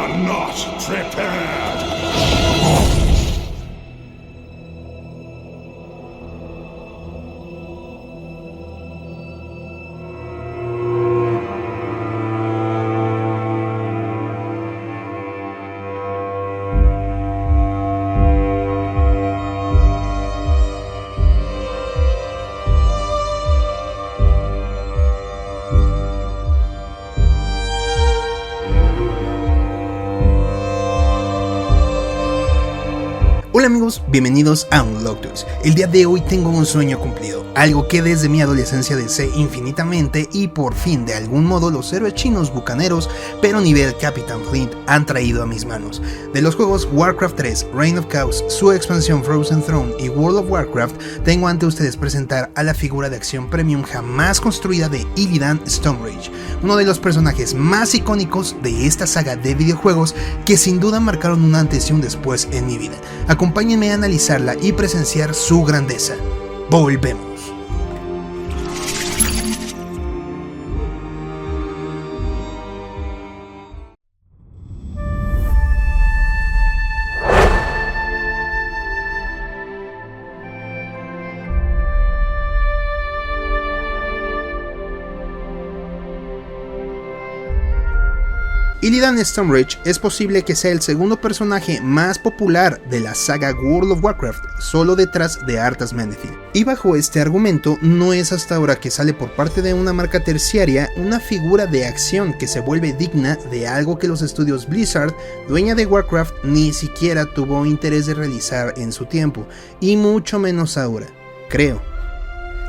are not prepared. Hola amigos, bienvenidos a Unlock Toys. El día de hoy tengo un sueño cumplido, algo que desde mi adolescencia deseé infinitamente y por fin de algún modo los héroes chinos bucaneros, pero nivel Captain Flint, han traído a mis manos. De los juegos Warcraft 3, Reign of Chaos, su expansión Frozen Throne y World of Warcraft, tengo ante ustedes presentar a la figura de acción premium jamás construida de Illidan Stormrage, uno de los personajes más icónicos de esta saga de videojuegos que sin duda marcaron un antes y un después en mi vida. Acompáñenme a analizarla y presenciar su grandeza. Volvemos. Illidan Stormrage es posible que sea el segundo personaje más popular de la saga World of Warcraft, solo detrás de Arthas Menethil. Y bajo este argumento, no es hasta ahora que sale por parte de una marca terciaria una figura de acción que se vuelve digna de algo que los estudios Blizzard, dueña de Warcraft, ni siquiera tuvo interés de realizar en su tiempo, y mucho menos ahora, creo.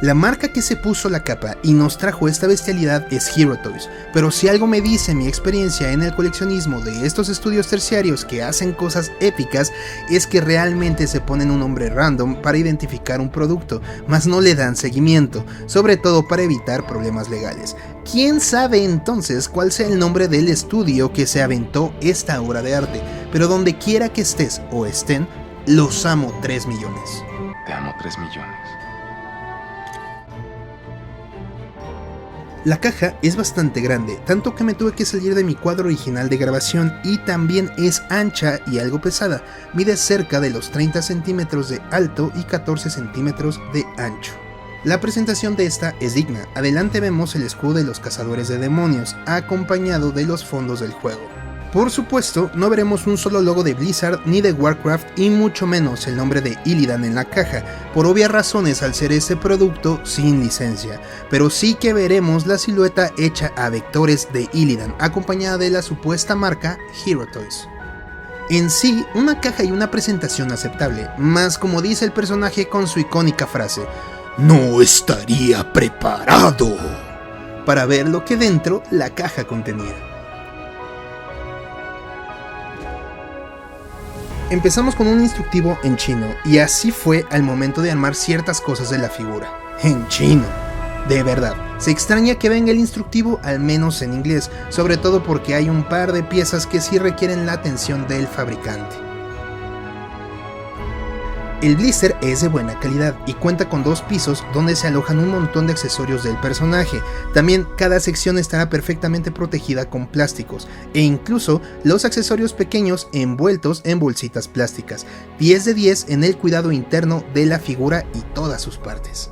La marca que se puso la capa y nos trajo esta bestialidad es Hero Toys, pero si algo me dice mi experiencia en el coleccionismo de estos estudios terciarios que hacen cosas épicas es que realmente se ponen un nombre random para identificar un producto, mas no le dan seguimiento, sobre todo para evitar problemas legales. ¿Quién sabe entonces cuál sea el nombre del estudio que se aventó esta obra de arte? Pero donde quiera que estés o estén, los amo 3 millones. Te amo 3 millones. La caja es bastante grande, tanto que me tuve que salir de mi cuadro original de grabación y también es ancha y algo pesada, mide cerca de los 30 centímetros de alto y 14 centímetros de ancho. La presentación de esta es digna, adelante vemos el escudo de los cazadores de demonios, acompañado de los fondos del juego. Por supuesto, no veremos un solo logo de Blizzard ni de Warcraft y mucho menos el nombre de Illidan en la caja, por obvias razones al ser este producto sin licencia, pero sí que veremos la silueta hecha a vectores de Illidan, acompañada de la supuesta marca Hero Toys. En sí, una caja y una presentación aceptable, más como dice el personaje con su icónica frase, "No estaría preparado", para ver lo que dentro la caja contenía. Empezamos con un instructivo en chino, y así fue al momento de armar ciertas cosas de la figura. En chino. De verdad, se extraña que venga el instructivo al menos en inglés, sobre todo porque hay un par de piezas que sí requieren la atención del fabricante. El blister es de buena calidad y cuenta con 2 pisos donde se alojan un montón de accesorios del personaje. También cada sección estará perfectamente protegida con plásticos e incluso los accesorios pequeños envueltos en bolsitas plásticas. 10 de 10 en el cuidado interno de la figura y todas sus partes.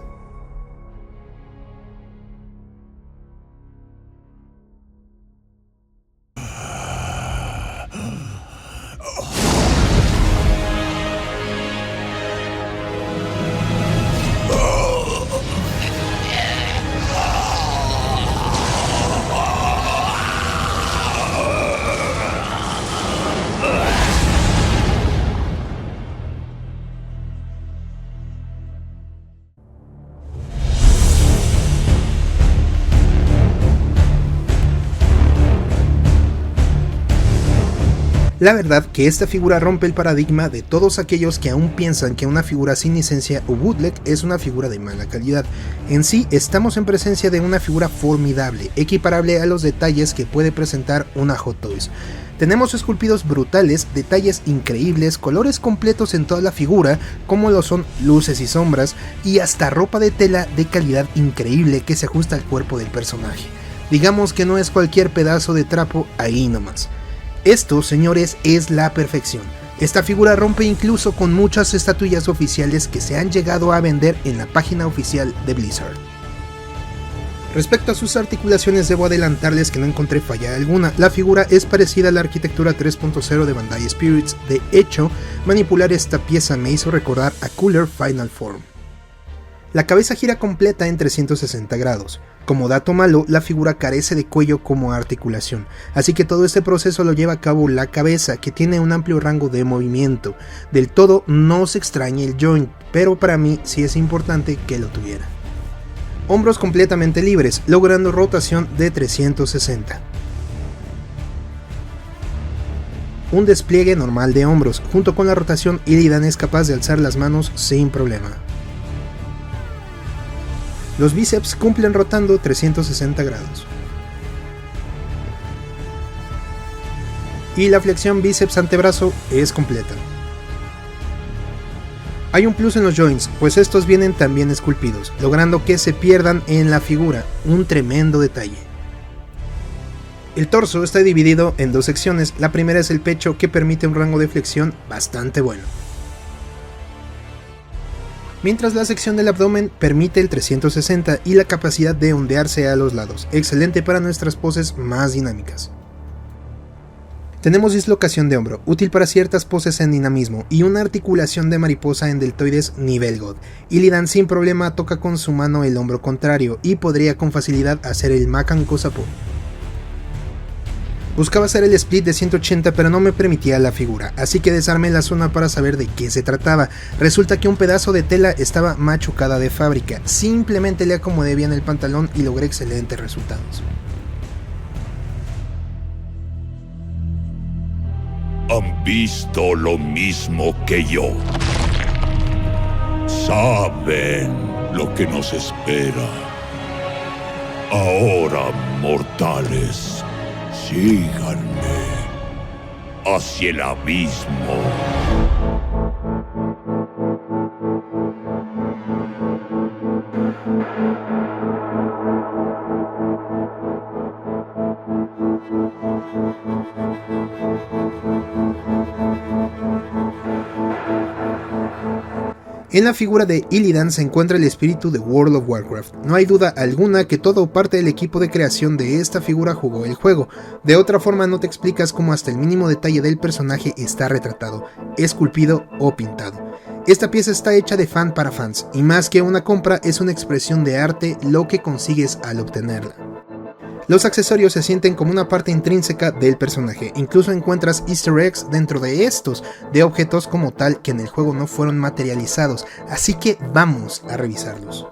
La verdad que esta figura rompe el paradigma de todos aquellos que aún piensan que una figura sin licencia o bootleg es una figura de mala calidad. En sí, estamos en presencia de una figura formidable, equiparable a los detalles que puede presentar una Hot Toys. Tenemos esculpidos brutales, detalles increíbles, colores completos en toda la figura, como lo son luces y sombras, y hasta ropa de tela de calidad increíble que se ajusta al cuerpo del personaje. Digamos que no es cualquier pedazo de trapo ahí nomás. Esto, señores, es la perfección. Esta figura rompe incluso con muchas estatuillas oficiales que se han llegado a vender en la página oficial de Blizzard. Respecto a sus articulaciones, debo adelantarles que no encontré falla alguna. La figura es parecida a la arquitectura 3.0 de Bandai Spirits. De hecho, manipular esta pieza me hizo recordar a Cooler Final Form. La cabeza gira completa en 360 grados. Como dato malo, la figura carece de cuello como articulación, así que todo este proceso lo lleva a cabo la cabeza, que tiene un amplio rango de movimiento. Del todo no se extraña el joint, pero para mí sí es importante que lo tuviera. Hombros completamente libres, logrando rotación de 360. Un despliegue normal de hombros, junto con la rotación, Illidan es capaz de alzar las manos sin problema. Los bíceps cumplen rotando 360 grados. Y la flexión bíceps-antebrazo es completa. Hay un plus en los joints, pues estos vienen también esculpidos, logrando que se pierdan en la figura, un tremendo detalle. El torso está dividido en dos secciones, la primera es el pecho, que permite un rango de flexión bastante bueno. Mientras la sección del abdomen permite el 360 y la capacidad de ondearse a los lados, excelente para nuestras poses más dinámicas. Tenemos dislocación de hombro, útil para ciertas poses en dinamismo, y una articulación de mariposa en deltoides nivel God. Illidan sin problema toca con su mano el hombro contrario y podría con facilidad hacer el Makan Kosapo. Buscaba hacer el split de 180 pero no me permitía la figura, así que desarmé la zona para saber de qué se trataba. Resulta que un pedazo de tela estaba machucada de fábrica, simplemente le acomodé bien el pantalón y logré excelentes resultados. Han visto lo mismo que yo. Saben lo que nos espera. Ahora, mortales, síganme hacia el abismo. En la figura de Illidan se encuentra el espíritu de World of Warcraft. No hay duda alguna que todo parte del equipo de creación de esta figura jugó el juego. De otra forma no te explicas cómo hasta el mínimo detalle del personaje está retratado, esculpido o pintado. Esta pieza está hecha de fan para fans, y más que una compra es una expresión de arte lo que consigues al obtenerla. Los accesorios se sienten como una parte intrínseca del personaje, incluso encuentras easter eggs dentro de estos, de objetos como tal que en el juego no fueron materializados, así que vamos a revisarlos.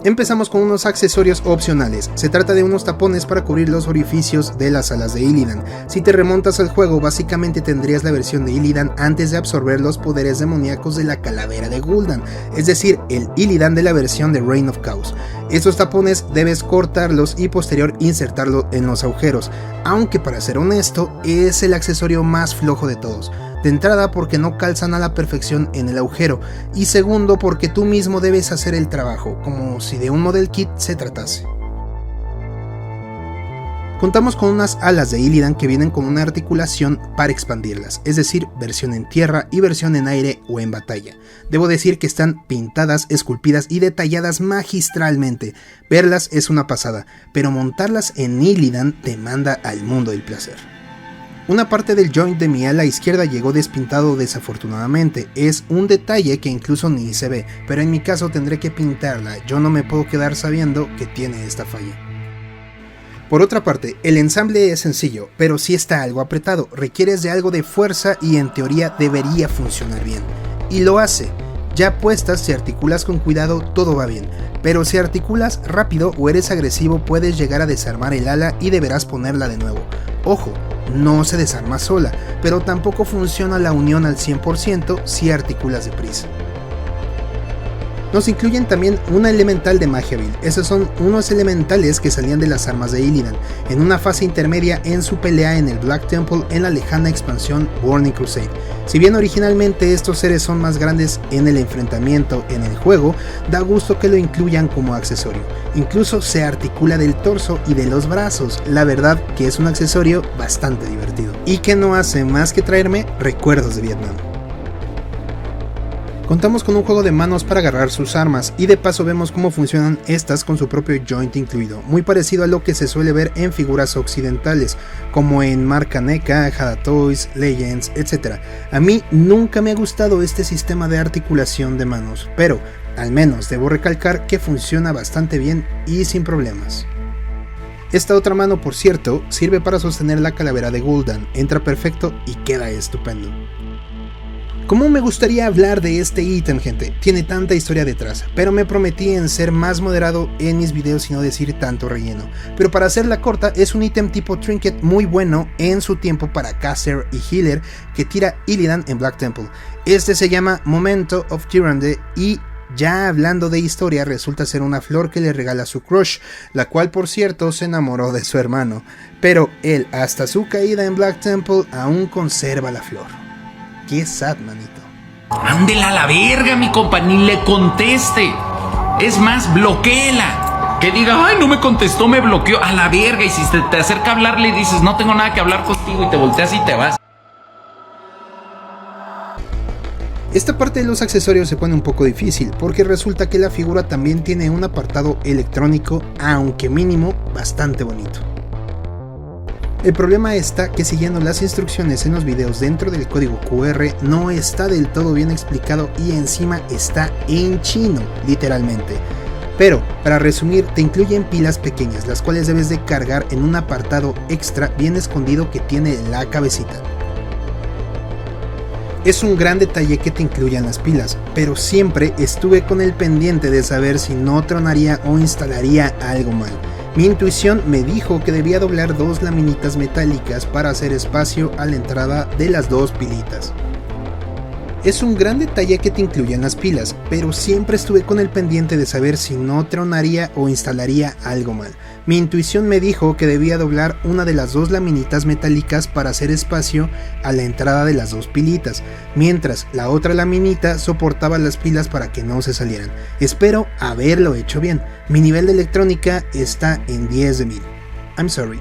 Empezamos con unos accesorios opcionales. Se trata de unos tapones para cubrir los orificios de las alas de Illidan. Si te remontas al juego, básicamente tendrías la versión de Illidan antes de absorber los poderes demoníacos de la calavera de Gul'dan, es decir, el Illidan de la versión de Reign of Chaos. Estos tapones debes cortarlos y posterior insertarlos en los agujeros, aunque para ser honesto, es el accesorio más flojo de todos. De entrada porque no calzan a la perfección en el agujero, y segundo porque tú mismo debes hacer el trabajo, como si de un model kit se tratase. Contamos con unas alas de Illidan que vienen con una articulación para expandirlas, es decir, versión en tierra y versión en aire o en batalla. Debo decir que están pintadas, esculpidas y detalladas magistralmente. Verlas es una pasada, pero montarlas en Illidan te manda al mundo del placer. Una parte del joint de mi ala izquierda llegó despintado desafortunadamente, es un detalle que incluso ni se ve, pero en mi caso tendré que pintarla, yo no me puedo quedar sabiendo que tiene esta falla. Por otra parte, el ensamble es sencillo, pero sí está algo apretado, requieres de algo de fuerza y en teoría debería funcionar bien, y lo hace. Ya puestas, si articulas con cuidado todo va bien, pero si articulas rápido o eres agresivo puedes llegar a desarmar el ala y deberás ponerla de nuevo. Ojo, no se desarma sola, pero tampoco funciona la unión al 100% si articulas deprisa. Nos incluyen también una elemental de magia vil. Esos son unos elementales que salían de las armas de Illidan, en una fase intermedia en su pelea en el Black Temple en la lejana expansión Burning Crusade. Si bien originalmente estos seres son más grandes en el enfrentamiento en el juego, da gusto que lo incluyan como accesorio. Incluso se articula del torso y de los brazos, la verdad que es un accesorio bastante divertido, y que no hace más que traerme recuerdos de Vietnam. Contamos con un juego de manos para agarrar sus armas, y de paso vemos cómo funcionan estas con su propio joint incluido, muy parecido a lo que se suele ver en figuras occidentales, como en marca NECA, Hada Toys, Legends, etc. A mí nunca me ha gustado este sistema de articulación de manos, pero al menos debo recalcar que funciona bastante bien y sin problemas. Esta otra mano, por cierto, sirve para sostener la calavera de Gul'dan, entra perfecto y queda estupendo. Como me gustaría hablar de este ítem, gente, tiene tanta historia detrás, pero me prometí en ser más moderado en mis videos y no decir tanto relleno. Pero para hacerla corta, es un ítem tipo trinket muy bueno en su tiempo para caster y healer que tira Illidan en Black Temple. Este se llama Memento of Tyrande y ya hablando de historia, resulta ser una flor que le regala su crush, la cual por cierto se enamoró de su hermano, pero él hasta su caída en Black Temple aún conserva la flor. Qué sad, manito. Ándela a la verga, mi compa, ni le conteste. Es más, bloquéela. Que diga, ay, no me contestó, me bloqueó. A la verga, y si te acerca a hablarle y dices, no tengo nada que hablar contigo, y te volteas y te vas. Esta parte de los accesorios se pone un poco difícil, porque resulta que la figura también tiene un apartado electrónico, aunque mínimo, bastante bonito. El problema está que siguiendo las instrucciones en los videos dentro del código QR no está del todo bien explicado y encima está en chino, literalmente. Pero, para resumir, te incluyen pilas pequeñas, las cuales debes de cargar en un apartado extra bien escondido que tiene la cabecita. Es un gran detalle que te incluyan las pilas, pero siempre estuve con el pendiente de saber si no tronaría o instalaría algo mal. Mi intuición me dijo que debía doblar 2 laminitas metálicas para hacer espacio a la entrada de las 2 pilitas. Es un gran detalle que te incluyan las pilas, pero siempre estuve con el pendiente de saber si no tronaría o instalaría algo mal. Mi intuición me dijo que debía doblar una de las 2 laminitas metálicas para hacer espacio a la entrada de las 2 pilitas, mientras la otra laminita soportaba las pilas para que no se salieran. Espero haberlo hecho bien. Mi nivel de electrónica está en 10 de 1000. I'm sorry.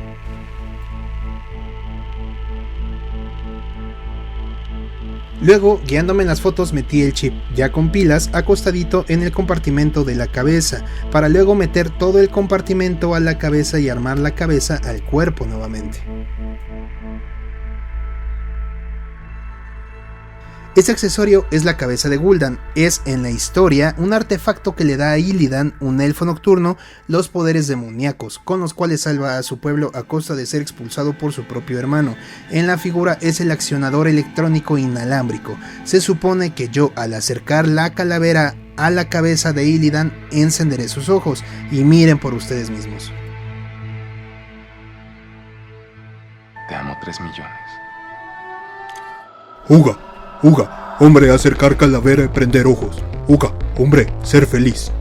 Luego, guiándome en las fotos, metí el chip, ya con pilas, acostadito en el compartimento de la cabeza, para luego meter todo el compartimento a la cabeza y armar la cabeza al cuerpo nuevamente. Este accesorio es la cabeza de Gul'dan, es en la historia un artefacto que le da a Illidan, un elfo nocturno, los poderes demoníacos, con los cuales salva a su pueblo a costa de ser expulsado por su propio hermano. En la figura es el accionador electrónico inalámbrico. Se supone que yo, al acercar la calavera a la cabeza de Illidan, encenderé sus ojos, y miren por ustedes mismos. Te amo 3 millones. Uga, Uga, hombre, acercar calavera y prender ojos. Uga, hombre, ser feliz.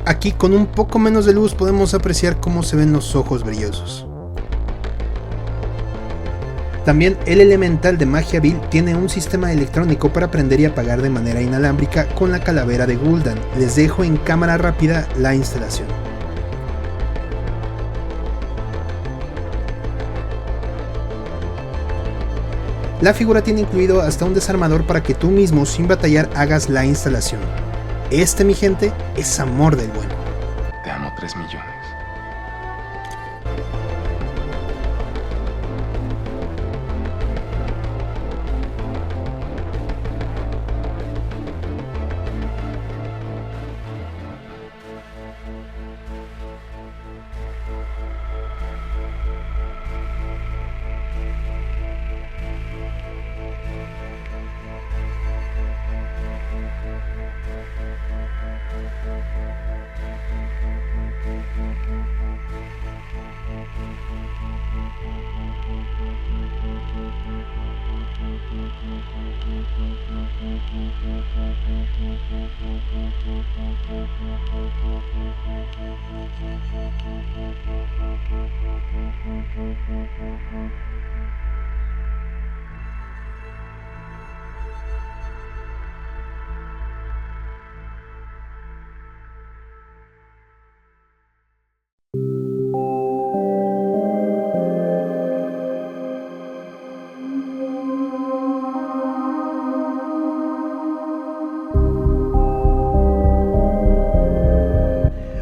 Aquí con un poco menos de luz podemos apreciar cómo se ven los ojos brillosos. También el elemental de magia vil tiene un sistema electrónico para prender y apagar de manera inalámbrica con la calavera de Gul'dan. Les dejo en cámara rápida la instalación. La figura tiene incluido hasta un desarmador para que tú mismo sin batallar hagas la instalación. Este, mi gente, es amor del bueno. Te amo 3 millones.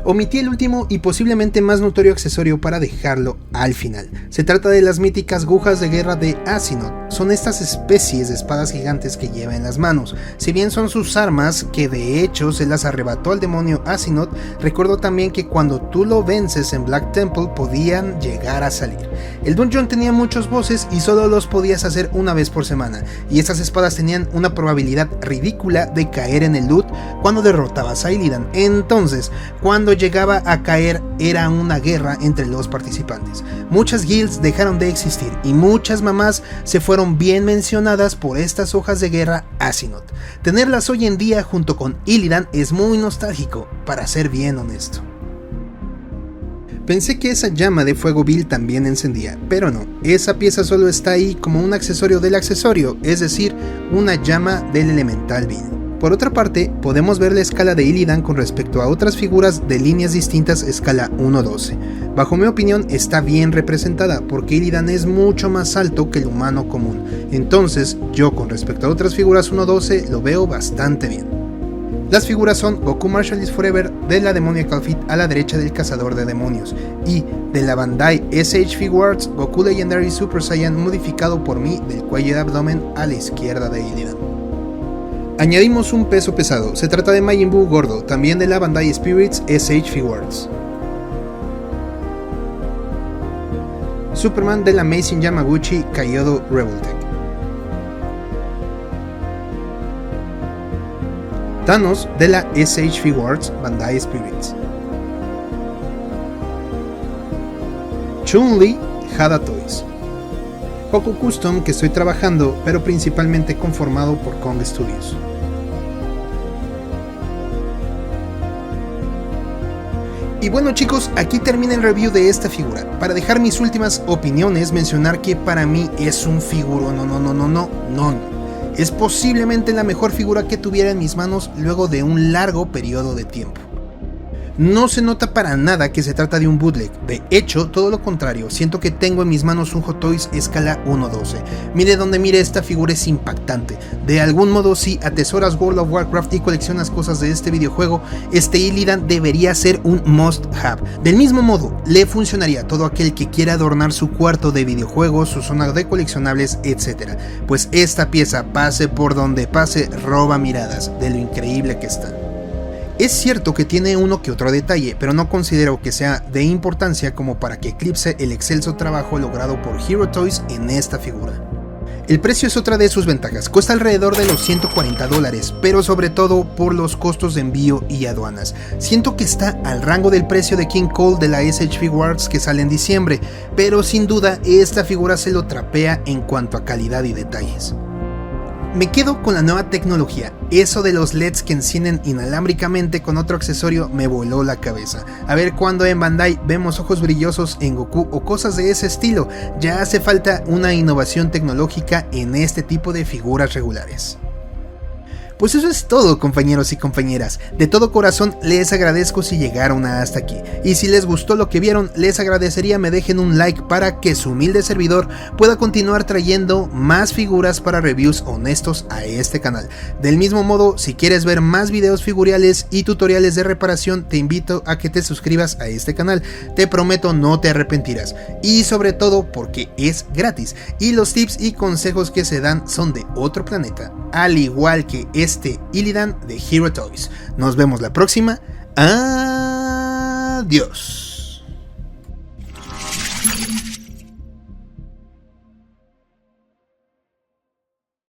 Omití el último y posiblemente más notorio accesorio para dejarlo al final. Se trata de las míticas agujas de guerra de Asinot. Son estas especies de espadas gigantes que lleva en las manos. Si bien son sus armas, que de hecho se las arrebató al demonio Asinot, recuerdo también que cuando tú lo vences en Black Temple podían llegar a salir. El dungeon tenía muchos bosses y solo los podías hacer una vez por semana, y estas espadas tenían una probabilidad ridícula de caer en el loot cuando derrotabas a Illidan. Entonces, cuando llegaba a caer era una guerra entre los participantes. Muchas guilds dejaron de existir y muchas mamás se fueron bien mencionadas por estas hojas de guerra Asinot. Tenerlas hoy en día junto con Illidan es muy nostálgico, para ser bien honesto. Pensé que esa llama de fuego vil también encendía, pero no, esa pieza solo está ahí como un accesorio del accesorio, es decir, una llama del elemental vil. Por otra parte, podemos ver la escala de Illidan con respecto a otras figuras de líneas distintas escala 1-12. Bajo mi opinión está bien representada porque Illidan es mucho más alto que el humano común, entonces yo con respecto a otras figuras 1-12 lo veo bastante bien. Las figuras son Goku Martial is Forever de la Demoniacal Fit a la derecha del Cazador de Demonios y de la Bandai SH Figuarts Goku Legendary Super Saiyan modificado por mí del cuello y abdomen a la izquierda de Illidan. Añadimos un peso pesado, se trata de Majin Buu gordo, también de la Bandai Spirits SH Figuarts. Superman de la Amazing Yamaguchi Kaiyodo Revoltech. Thanos de la SH Figuarts Bandai Spirits. Chun-Li Hada Toys. Poco custom que estoy trabajando, pero principalmente conformado por Kong Studios. Y bueno chicos, aquí termina el review de esta figura. Para dejar mis últimas opiniones, mencionar que para mí es un figurón, no. Es posiblemente la mejor figura que tuviera en mis manos luego de un largo periodo de tiempo. No se nota para nada que se trata de un bootleg, de hecho, todo lo contrario, siento que tengo en mis manos un Hot Toys escala 1-12. Mire donde mire, esta figura es impactante. De algún modo, si atesoras World of Warcraft y coleccionas cosas de este videojuego, este Illidan debería ser un must have. Del mismo modo, le funcionaría a todo aquel que quiera adornar su cuarto de videojuegos, su zona de coleccionables, etc. Pues esta pieza, pase por donde pase, roba miradas de lo increíble que está. Es cierto que tiene uno que otro detalle, pero no considero que sea de importancia como para que eclipse el excelso trabajo logrado por Hero Toys en esta figura. El precio es otra de sus ventajas, cuesta alrededor de los $140, pero sobre todo por los costos de envío y aduanas. Siento que está al rango del precio de King Cole de la SH Figuarts que sale en diciembre, pero sin duda esta figura se lo trapea en cuanto a calidad y detalles. Me quedo con la nueva tecnología, eso de los LEDs que encienden inalámbricamente con otro accesorio me voló la cabeza. A ver cuándo en Bandai vemos ojos brillosos en Goku o cosas de ese estilo, ya hace falta una innovación tecnológica en este tipo de figuras regulares. Pues eso es todo, compañeros y compañeras. De todo corazón les agradezco si llegaron hasta aquí. Y si les gustó lo que vieron, les agradecería me dejen un like para que su humilde servidor pueda continuar trayendo más figuras para reviews honestos a este canal. Del mismo modo, si quieres ver más videos figuriales y tutoriales de reparación, te invito a que te suscribas a este canal. Te prometo no te arrepentirás. Y sobre todo porque es gratis. Y los tips y consejos que se dan son de otro planeta. Al igual que este Illidan de Hero Toys. Nos vemos la próxima. Adiós.